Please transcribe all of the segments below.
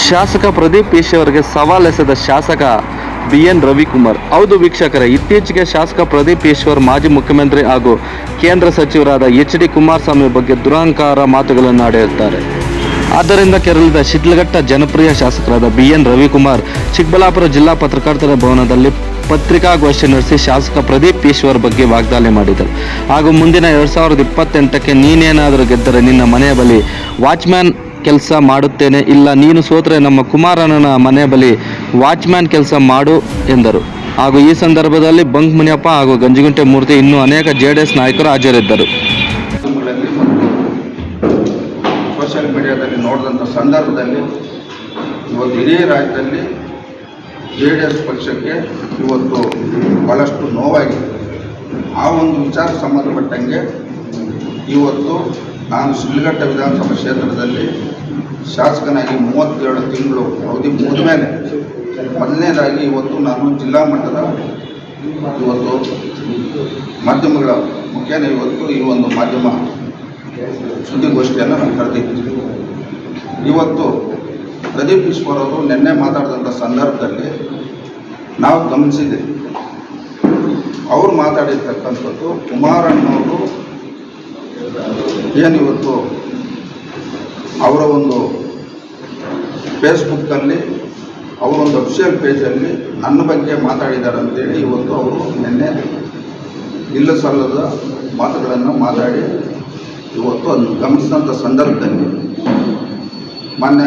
ಶಾಸಕ ಪ್ರದೀಪ್ ಈಶ್ವರ್ಗೆ ಸವಾಲೆಸೆದ ಶಾಸಕ BN ರವಿಕುಮಾರ್. ಹೌದು ವೀಕ್ಷಕರೇ, ಇತ್ತೀಚೆಗೆ ಶಾಸಕ ಪ್ರದೀಪ್ ಈಶ್ವರ್ ಮಾಜಿ ಮುಖ್ಯಮಂತ್ರಿ ಹಾಗೂ ಕೇಂದ್ರ ಸಚಿವರಾದ HD ಕುಮಾರಸ್ವಾಮಿ ಬಗ್ಗೆ ದುರಹಂಕಾರ ಮಾತುಗಳನ್ನು ಆಡಿರುತ್ತಾರೆ. ಆದ್ದರಿಂದ ಕೆರಳಿದ ಶಿಡ್ಲಘಟ್ಟ ಜನಪ್ರಿಯ ಶಾಸಕರಾದ BN ರವಿಕುಮಾರ್ ಚಿಕ್ಕಬಳ್ಳಾಪುರ ಜಿಲ್ಲಾ ಪತ್ರಕರ್ತರ ಭವನದಲ್ಲಿ ಪತ್ರಿಕಾಗೋಷ್ಠಿ ನಡೆಸಿ ಶಾಸಕ ಪ್ರದೀಪ್ ಈಶ್ವರ್ ಬಗ್ಗೆ ವಾಗ್ದಾಳಿ ಮಾಡಿದರು. ಹಾಗೂ ಮುಂದಿನ 2028ಕ್ಕೆ ನೀನೇನಾದರೂ ಗೆದ್ದರೆ ನಿನ್ನ ಮನೆಯ ಬಳಿ ವಾಚ್ಮ್ಯಾನ್ ಕೆಲಸ ಮಾಡುತ್ತೇನೆ, ಇಲ್ಲ ನೀನು ಸೋತರೆ ನಮ್ಮ ಕುಮಾರಣ್ಣನ ಮನೆ ಬಳಿ ವಾಚ್ಮ್ಯಾನ್ ಕೆಲಸ ಮಾಡು ಎಂದರು. ಹಾಗೂ ಈ ಸಂದರ್ಭದಲ್ಲಿ ಬಂಕ್ ಮುನಿಯಪ್ಪ ಹಾಗೂ ಗಂಜಿಗುಂಟೆ ಮೂರ್ತಿ ಇನ್ನೂ ಅನೇಕ JDS ನಾಯಕರು ಹಾಜರಿದ್ದರು. ಸೋಷಿಯಲ್ ಮೀಡಿಯಾದಲ್ಲಿ ನೋಡಿದಂಥ ಸಂದರ್ಭದಲ್ಲಿ ಇವತ್ತು ಇಡೀ ರಾಜ್ಯದಲ್ಲಿ JDS ಪಕ್ಷಕ್ಕೆ ಇವತ್ತು ಭಾಳಷ್ಟು ನೋವಾಗಿದೆ. ಆ ಒಂದು ವಿಚಾರ ಸಂಬಂಧಪಟ್ಟಂಗೆ ಇವತ್ತು ನಾನು ಶಿಡ್ಲಘಟ್ಟ ವಿಧಾನಸಭಾ ಕ್ಷೇತ್ರದಲ್ಲಿ ಶಾಸಕನಾಗಿ 37 ತಿಂಗಳು ಅವಧಿ ಮುಗಿದ ಮೇಲೆ ಮೊದಲನೇದಾಗಿ ಇವತ್ತು ನಾನು ಜಿಲ್ಲಾ ಮಟ್ಟದ ಇವತ್ತು ಮಾಧ್ಯಮಗಳ ಮುಖೇನ ಇವತ್ತು ಈ ಒಂದು ಮಾಧ್ಯಮ ಸುದ್ದಿಗೋಷ್ಠಿಯನ್ನು ನಾನು ಕರೆದಿದ್ದೀನಿ. ಇವತ್ತು ಪ್ರದೀಪ್ ಈಶ್ವರ್ ಅವರು ನಿನ್ನೆ ಮಾತಾಡಿದಂಥ ಸಂದರ್ಭದಲ್ಲಿ ನಾವು ಗಮನಿಸಿದ್ದೀವಿ. ಅವರು ಮಾತಾಡಿರ್ತಕ್ಕಂಥದ್ದು ಕುಮಾರಣ್ಣವರು ಏನಿವತ್ತು ಅವರ ಒಂದು ಫೇಸ್ಬುಕ್ಕಲ್ಲಿ ಅವರೊಂದು ಅಫಿಷಿಯಲ್ ಪೇಜಲ್ಲಿ ನನ್ನ ಬಗ್ಗೆ ಮಾತಾಡಿದ್ದಾರೆ ಅಂತೇಳಿ ಇವತ್ತು ಅವರು ನಿನ್ನೆ ಇಲ್ಲ ಸಲ್ಲದ ಮಾತುಗಳನ್ನು ಮಾತಾಡಿ ಇವತ್ತು ಅದನ್ನು ಗಮನಿಸಿದಂಥ ಸಂದರ್ಭದಲ್ಲಿ ಮಾನ್ಯ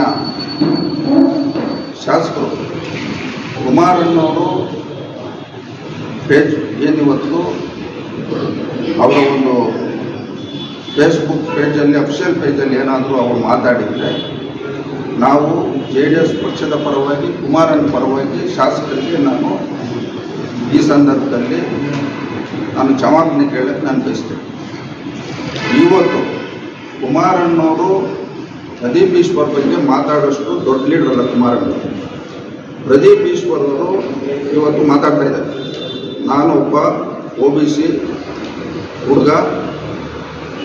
ಶಾಸಕರು ಕುಮಾರಣ್ಣವರು ಪೇಜ್ ಏನಿವತ್ತು ಅವರ ಒಂದು ಫೇಸ್ಬುಕ್ ಪೇಜಲ್ಲಿ ಅಫಿಷಿಯಲ್ ಪೇಜಲ್ಲಿ ಏನಾದರೂ ಅವರು ಮಾತಾಡಿದರೆ ನಾವು JDS ಪಕ್ಷದ ಪರವಾಗಿ ಕುಮಾರಣ್ಣ ಪರವಾಗಿ ಶಾಸಕರಿಗೆ ನಾನು ಈ ಸಂದರ್ಭದಲ್ಲಿ ನಾನು ಕ್ಷಮಾಪಣೆ ಕೇಳಕ್ಕೆ ನಾನು ಬಯಸ್ತೇನೆ. ಇವತ್ತು ಕುಮಾರಣ್ಣವರು ಪ್ರದೀಪ್ ಈಶ್ವರ್ ಬಗ್ಗೆ ಮಾತಾಡೋಷ್ಟು ದೊಡ್ಡ ಲೀಡರ್ ಅಲ್ಲ ಕುಮಾರಣ್ಣ. ಪ್ರದೀಪ್ ಈಶ್ವರ್ ಅವರು ಇವತ್ತು ಮಾತಾಡ್ತಾ ಇದ್ದಾರೆ, ನಾನು ಒಬ್ಬ OBC ಹುಡುಗ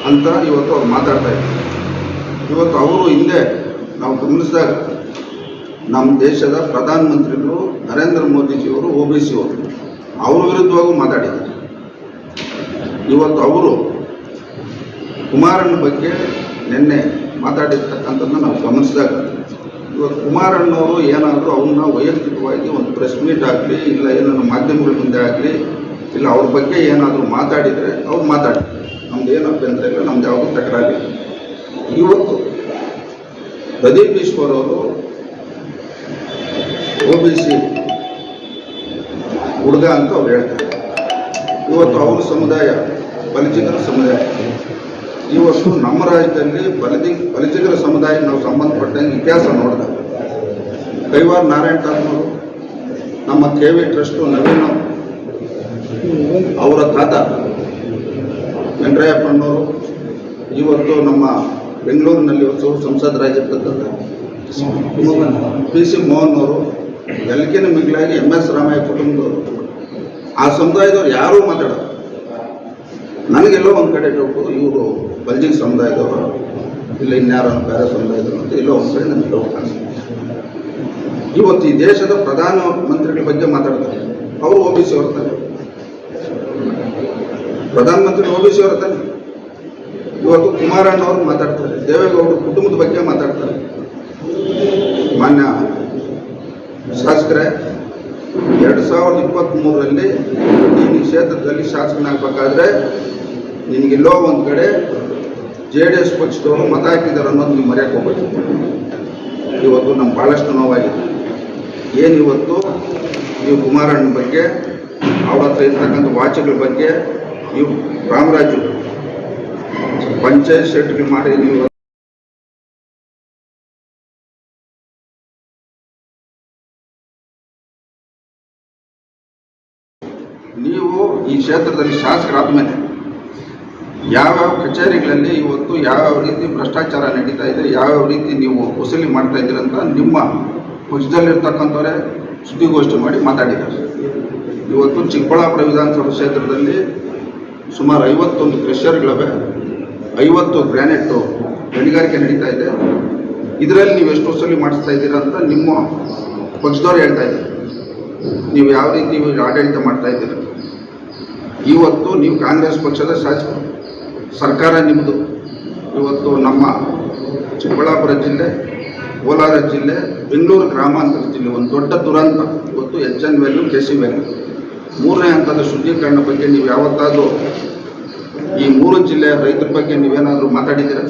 ಅಂತ ಇವತ್ತು ಅವ್ರು ಮಾತಾಡ್ತಾ ಇದ್ದಾರೆ. ಇವತ್ತು ಅವರು ಹಿಂದೆ ನಾವು ಗಮನಿಸಿದಾಗ ನಮ್ಮ ದೇಶದ ಪ್ರಧಾನಮಂತ್ರಿಗಳು ನರೇಂದ್ರ ಮೋದಿಜಿಯವರು OBC ಅವರು ಅವ್ರ ವಿರುದ್ಧವಾಗೂ ಮಾತಾಡಿದ್ದಾರೆ. ಇವತ್ತು ಅವರು ಕುಮಾರಣ್ಣ ಬಗ್ಗೆ ನಿನ್ನೆ ಮಾತಾಡಿರ್ತಕ್ಕಂಥದ್ದನ್ನು ನಾವು ಗಮನಿಸಿದಾಗ ಇವತ್ತು ಕುಮಾರಣ್ಣವರು ಏನಾದರೂ ಅವನ್ನ ವೈಯಕ್ತಿಕವಾಗಿ ಒಂದು ಪ್ರೆಸ್ ಮೀಟ್ ಆಗಲಿ ಇಲ್ಲ ಏನಾದ್ರು ಮಾಧ್ಯಮಗಳ ಮುಂದೆ ಆಗಲಿ ಇಲ್ಲ ಅವ್ರ ಬಗ್ಗೆ ಏನಾದರೂ ಮಾತಾಡಿದರೆ ಅವ್ರು ಮಾತಾಡ್ತಾರೆ, ನಮ್ದು ಏನು ಅಭ್ಯಂತರ ಇಲ್ಲ, ನಮ್ದು ಯಾವುದೂ ತಕರಾರಿಲ್ಲ. ಇವತ್ತು ಪ್ರದೀಪ್ ಈಶ್ವರ್ ಅವರು OBC ಹುಡುಗ ಅಂತ ಅವ್ರು ಹೇಳ್ತಾರೆ. ಇವತ್ತು ಅವ್ರ ಸಮುದಾಯ ಬಲಿಜಿಗರ ಸಮುದಾಯ. ಇವತ್ತು ನಮ್ಮ ರಾಜ್ಯದಲ್ಲಿ ಬಲಿಜಿಗರ ಸಮುದಾಯಕ್ಕೆ ನಾವು ಸಂಬಂಧಪಟ್ಟಂಗೆ ಇತಿಹಾಸ ನೋಡಿದಾಗ ಕೈವಾರ ನಾರಾಯಣ ಠಾಕೂರ್, ನಮ್ಮ KV ಟ್ರಸ್ಟು ನವೀನ್ ಅವರ ತಾತ ವೆಂಕಟಯ್ಯಪ್ಪನವರು, ಇವತ್ತು ನಮ್ಮ ಬೆಂಗಳೂರಿನಲ್ಲಿ ಇವತ್ತು ಸಂಸದರಾಗಿರ್ತಕ್ಕಂಥ PC ಮೋಹನ್ ಅವರು, ಎಲ್ಲಕ್ಕಿಂತ ಮಿಗಿಲಾಗಿ MS ರಾಮಯ್ಯ ಕುಟುಂಬದವರು, ಆ ಸಮುದಾಯದವ್ರು ಯಾರೂ ಮಾತಾಡೋದು. ನನಗೆಲ್ಲೋ ಒಂದು ಕಡೆ ಡೌಟು, ಇವರು ಬಲ್ಜಿಗ ಸಮುದಾಯದವರು ಇಲ್ಲ ಇನ್ಯಾರೋ ಬೇರೆ ಸಮುದಾಯದವರು ಅಂತ ಎಲ್ಲೋ ಒಂದು ಕಡೆ ನನಗೆ ಡೌಟ್ ಕಾಣಿಸ್ತಾರೆ. ಇವತ್ತು ಈ ದೇಶದ ಪ್ರಧಾನ ಮಂತ್ರಿಗಳ ಬಗ್ಗೆ ಮಾತಾಡ್ತಾರೆ, ಅವರು OBC ಅವ್ರ ತಾನೆ, ಪ್ರಧಾನಮಂತ್ರಿ OBC ಅವರ ತಾನೆ. ಇವತ್ತು ಕುಮಾರಣ್ಣ ಅವರು ಮಾತಾಡ್ತಾರೆ, ದೇವೇಗೌಡರ ಕುಟುಂಬದ ಬಗ್ಗೆ ಮಾತಾಡ್ತಾರೆ. ಮಾನ್ಯ ಶಾಸಕರೇ, 2023ರಲ್ಲಿ ನೀನು ಕ್ಷೇತ್ರದಲ್ಲಿ ಶಾಸಕನಾಗಬೇಕಾದ್ರೆ ನಿನಗೆಲ್ಲೋ ಒಂದು ಕಡೆ JDS ಪಕ್ಷದವರು ಮತ ಹಾಕಿದ್ದಾರೆ ಅನ್ನೋದು ನೀವು ಮರೆಯಕ್ಕೆ ಹೋಗ್ಬೇಕು. ಇವತ್ತು ನಮ್ಗೆ ಭಾಳಷ್ಟು ನೋವಾಗಿದೆ. ಏನಿವತ್ತು ನೀವು ಕುಮಾರಣ್ಣ ಬಗ್ಗೆ ಅವ್ರ ಹತ್ರ ಇರ್ತಕ್ಕಂಥ ವಾಚಗಳ ಬಗ್ಗೆ ನೀವು ರಾಮರಾಜು ಪಂಚಾಯತ್ ಸೆಟ್ಗಳು ಮಾಡಿ ನೀವು ಈ ಕ್ಷೇತ್ರದಲ್ಲಿ ಶಾಸಕರಾದ ಮೇಲೆ ಯಾವ್ಯಾವ ಕಚೇರಿಗಳಲ್ಲಿ ಇವತ್ತು ಯಾವ್ಯಾವ ರೀತಿ ಭ್ರಷ್ಟಾಚಾರ ನಡೀತಾ ಇದೆ, ಯಾವ್ಯಾವ ರೀತಿ ನೀವು ವಸೂಲಿ ಮಾಡ್ತಾ ಇದ್ದೀರ ಅಂತ ನಿಮ್ಮ ಪಕ್ಷದಲ್ಲಿರ್ತಕ್ಕಂಥವರೇ ಸುದ್ದಿಗೋಷ್ಠಿ ಮಾಡಿ ಮಾತಾಡಿದ್ದಾರೆ. ಇವತ್ತು ಚಿಕ್ಕಬಳ್ಳಾಪುರ ವಿಧಾನಸಭಾ ಕ್ಷೇತ್ರದಲ್ಲಿ ಸುಮಾರು 51 ಕ್ರಷರ್ಗಳಿವೆ, 50 ಗ್ರಾನೈಟು ಗಣಿಗಾರಿಕೆ ನಡೀತಾ ಇದೆ. ಇದರಲ್ಲಿ ನೀವು ಎಷ್ಟು ವಸೂಲಿ ಮಾಡಿಸ್ತಾ ಇದ್ದೀರಾ ಅಂತ ನಿಮ್ಮ ಪಕ್ಷದವ್ರು ಹೇಳ್ತಾ ಇದ್ದಾರೆ. ನೀವು ಯಾವ ರೀತಿ ನೀವು ಆಡಳಿತ ಮಾಡ್ತಾ ಇದ್ದೀರ. ಇವತ್ತು ನೀವು ಕಾಂಗ್ರೆಸ್ ಪಕ್ಷದ ಶಾಸಕರು, ಸರ್ಕಾರ ನಿಮ್ಮದು. ಇವತ್ತು ನಮ್ಮ ಚಿಕ್ಕಬಳ್ಳಾಪುರ ಜಿಲ್ಲೆ, ಕೋಲಾರ ಜಿಲ್ಲೆ, ಬೆಂಗಳೂರು ಗ್ರಾಮಾಂತರ ಜಿಲ್ಲೆ ಒಂದು ದೊಡ್ಡ ದುರಂತ. ಇವತ್ತು HN ವ್ಯಾಲ್ಯೂ, KC ವ್ಯಾಲ್ಯೂ 3ನೇ ಹಂತದ ಶುದ್ಧೀಕರಣ ಬಗ್ಗೆ ನೀವು ಯಾವತ್ತಾದರೂ ಈ 3 ಜಿಲ್ಲೆಯ ರೈತರ ಬಗ್ಗೆ ನೀವೇನಾದರೂ ಮಾತಾಡಿದ್ದೀರ?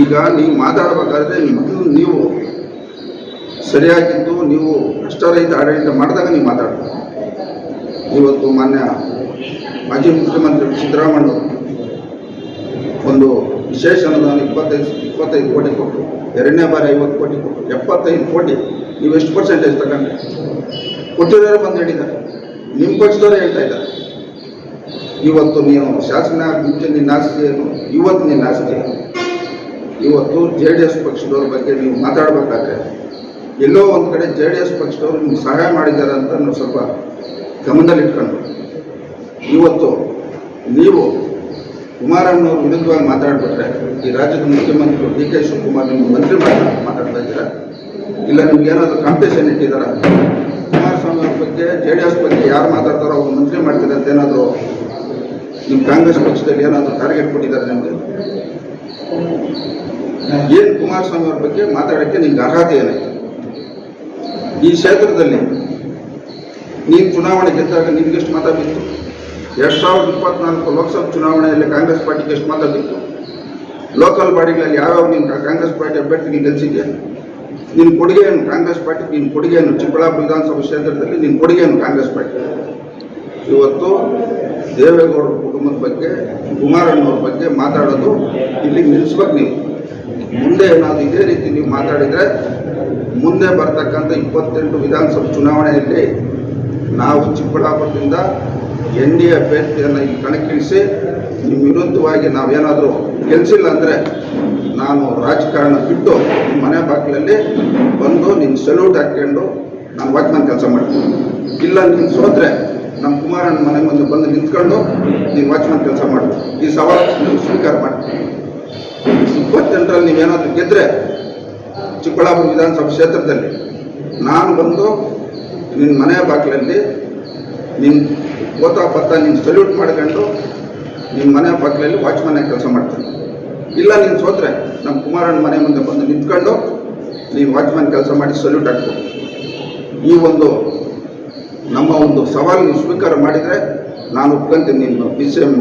ಈಗ ನೀವು ಮಾತಾಡಬೇಕಾದ್ರೆ ನೀವು ಸರಿಯಾಗಿದ್ದು ನೀವು ಕಷ್ಟರಹಿತ ಆಡಳಿತ ಮಾಡಿದಾಗ ನೀವು ಮಾತಾಡ್ತೀರಿ. ಇವತ್ತು ಮಾನ್ಯ ಮಾಜಿ ಮುಖ್ಯಮಂತ್ರಿ ಸಿದ್ದರಾಮಯ್ಯ ಒಂದು ವಿಶೇಷ ಅನುದಾನ 25 ಕೋಟಿ ಕೊಟ್ಟರು, 2ನೇ ಬಾರಿ 50 ಕೋಟಿ ಕೊಟ್ಟರು, 75 ಕೋಟಿ. ನೀವು ಎಷ್ಟು ಪರ್ಸೆಂಟೇಜ್ ತಗೊಂಡ್ರೆ ಕೊಟ್ಟಿರೋರು ಬಂದು ಹೇಳಿದ್ದಾರೆ, ನಿಮ್ಮ ಪಕ್ಷದವರೇ ಹೇಳ್ತಾ ಇದ್ದಾರೆ. ಇವತ್ತು ನೀವು ಶಾಸನ ಮುಂಚೆ ನಿನ್ನ ಆಸ್ತಿ ಏನು, ಇವತ್ತು ನಿನ್ನ ಆಸ್ತಿ. ಇವತ್ತು JDS ಪಕ್ಷದವ್ರ ಬಗ್ಗೆ ನೀವು ಮಾತಾಡಬೇಕಾದ್ರೆ ಎಲ್ಲೋ ಒಂದು ಕಡೆ JDS ಪಕ್ಷದವರು ನಿಮ್ಗೆ ಸಹಾಯ ಮಾಡಿದ್ದಾರೆ ಅಂತ ನಾವು ಸ್ವಲ್ಪ ಗಮನದಲ್ಲಿಟ್ಕೊಂಡು, ಇವತ್ತು ನೀವು ಕುಮಾರಣ್ಣವ್ರ ವಿರುದ್ಧವಾಗಿ ಮಾತಾಡ್ಬಿಟ್ರೆ ಈ ರಾಜ್ಯದ ಮುಖ್ಯಮಂತ್ರಿಗಳು DK ಶಿವಕುಮಾರ್ ನಿಮ್ಮ ಮಂತ್ರಿ ಮಾತಾಡ್ತಾ ಇದ್ದೀರಾ? ಇಲ್ಲ ನಿಮ್ಗೆ ಏನಾದರೂ ಕಾಂಪಿಟೇಷನ್ ಇಟ್ಟಿದ್ದಾರಾ? ಕುಮಾರಸ್ವಾಮಿ ಅವ್ರ ಬಗ್ಗೆ JDS ಬಗ್ಗೆ ಯಾರು ಮಾತಾಡ್ತಾರೋ ಅವ್ರು ಮಂತ್ರಿ ಮಾಡ್ತಾರೆ ಅಂತ ಏನಾದರೂ ನಿಮ್ಮ ಕಾಂಗ್ರೆಸ್ ಪಕ್ಷದಲ್ಲಿ ಏನಾದರೂ ಟಾರ್ಗೆಟ್ ಕೊಟ್ಟಿದ್ದಾರೆ ನಿಮಗೆ? ಏನು ಕುಮಾರಸ್ವಾಮಿ ಅವ್ರ ಬಗ್ಗೆ ಮಾತಾಡೋಕ್ಕೆ ನಿಮ್ಗೆ ಅರ್ಹತೆ ಏನಾಯ್ತು? ಈ ಕ್ಷೇತ್ರದಲ್ಲಿ ನೀನು ಚುನಾವಣೆ ಗೆದ್ದಾಗ ನಿಮ್ಗೆಷ್ಟು ಮತ ಬಿತ್ತು? 2024 ಲೋಕಸಭಾ ಚುನಾವಣೆಯಲ್ಲಿ ಕಾಂಗ್ರೆಸ್ ಪಾರ್ಟಿಗೆ ಎಷ್ಟು ಮತ ಬಿತ್ತು? ಲೋಕಲ್ ಬಾಡಿಗಳಲ್ಲಿ ಯಾವ್ಯಾವ ನೀನು ಕಾಂಗ್ರೆಸ್ ಪಾರ್ಟಿ ಅಭ್ಯರ್ಥಿಗೆ ಗೆಲ್ಲಿಸಿದ್ಯಾ? ನಿನ್ನ ಕೊಡುಗೆ ಏನು ಕಾಂಗ್ರೆಸ್ ಪಾರ್ಟಿ? ನಿನ್ನ ಕೊಡುಗೆ ಏನು ಚಿಕ್ಕಬಳ್ಳಾಪುರ ವಿಧಾನಸಭಾ ಕ್ಷೇತ್ರದಲ್ಲಿ ನಿನ್ನ ಕೊಡುಗೆ ಏನು ಕಾಂಗ್ರೆಸ್ ಪಾರ್ಟಿ? ಇವತ್ತು ದೇವೇಗೌಡರ ಕುಟುಂಬದ ಬಗ್ಗೆ, ಕುಮಾರಣ್ಣವ್ರ ಬಗ್ಗೆ ಮಾತಾಡೋದು ಇಲ್ಲಿ ನಿಲ್ಲಿಸ್ಬೇಕು. ನೀವು ಮುಂದೆ ಏನಾದರೂ ಇದೇ ರೀತಿ ನೀವು ಮಾತಾಡಿದರೆ ಮುಂದೆ ಬರ್ತಕ್ಕಂಥ 28 ವಿಧಾನಸಭಾ ಚುನಾವಣೆಯಲ್ಲಿ ನಾವು ಚಿಕ್ಕಬಳ್ಳಾಪುರದಿಂದ NDA ಅಭ್ಯರ್ಥಿಯನ್ನು ಇಲ್ಲಿ ಕಣಕ್ಕಿಳಿಸಿ ನಿಮ್ಮ ವಿರುದ್ಧವಾಗಿ ನಾವೇನಾದರೂ ಗೆಲ್ಲಿಸಿಲ್ಲ ಅಂದರೆ ನಾನು ರಾಜಕಾರಣ ಬಿಟ್ಟು ನಿಮ್ಮ ಮನೆ ಬಾಗಿಲಲ್ಲಿ ಬಂದು ನಿನ್ನ ಸಲ್ಯೂಟ್ ಹಾಕ್ಕೊಂಡು ನಾನು ವಾಚ್ಮನ್ ಕೆಲಸ ಮಾಡ್ತೀನಿ. ಇಲ್ಲ ನೀನು ಸೋತ್ರೆ ನಮ್ಮ ಕುಮಾರಣ್ಣ ಮನೆ ಮುಂದೆ ಬಂದು ನಿಂತ್ಕೊಂಡು ನೀನು ವಾಚ್ಮನ್ ಕೆಲಸ ಮಾಡ್ತೀನಿ. ಈ ಸವಾಲು ನೀವು ಸ್ವೀಕಾರ ಮಾಡ್ತೀನಿ. 28ರಲ್ಲಿ ನೀವೇನಾದರೂ ಗೆದ್ದರೆ ಚಿಕ್ಕಬಳ್ಳಾಪುರ ವಿಧಾನಸಭಾ ಕ್ಷೇತ್ರದಲ್ಲಿ ನಾನು ಬಂದು ನಿನ್ನ ಮನೆ ಬಾಗಿಲಲ್ಲಿ ನಿನ್ನ ಓತಾ ಪತ್ತ ನೀನು ಸಲ್ಯೂಟ್ ಮಾಡ್ಕೊಂಡು ನಿಮ್ಮ ಮನೆ ಬಾಗಿಲಲ್ಲಿ ವಾಚ್ಮನ್ನಾಗಿ ಕೆಲಸ ಮಾಡ್ತೀನಿ. ಇಲ್ಲ ನೀನು ಸೋತ್ರೆ ನಮ್ಮ ಕುಮಾರಣ್ಣ ಮನೆ ಮುಂದೆ ಬಂದು ನಿಂತ್ಕೊಂಡು ನೀನು ವಾಚ್ಮನ್ ಕೆಲಸ ಮಾಡಿ ಸಲ್ಯೂಟ್ ಹಾಕ್ಬೋದು. ಈ ಒಂದು ನಮ್ಮ ಒಂದು ಸವಾಲು ಸ್ವೀಕಾರ ಮಾಡಿದರೆ ನಾನು ಒಪ್ಕೊಂತೀನಿ. ನಿಮ್ಮ PCM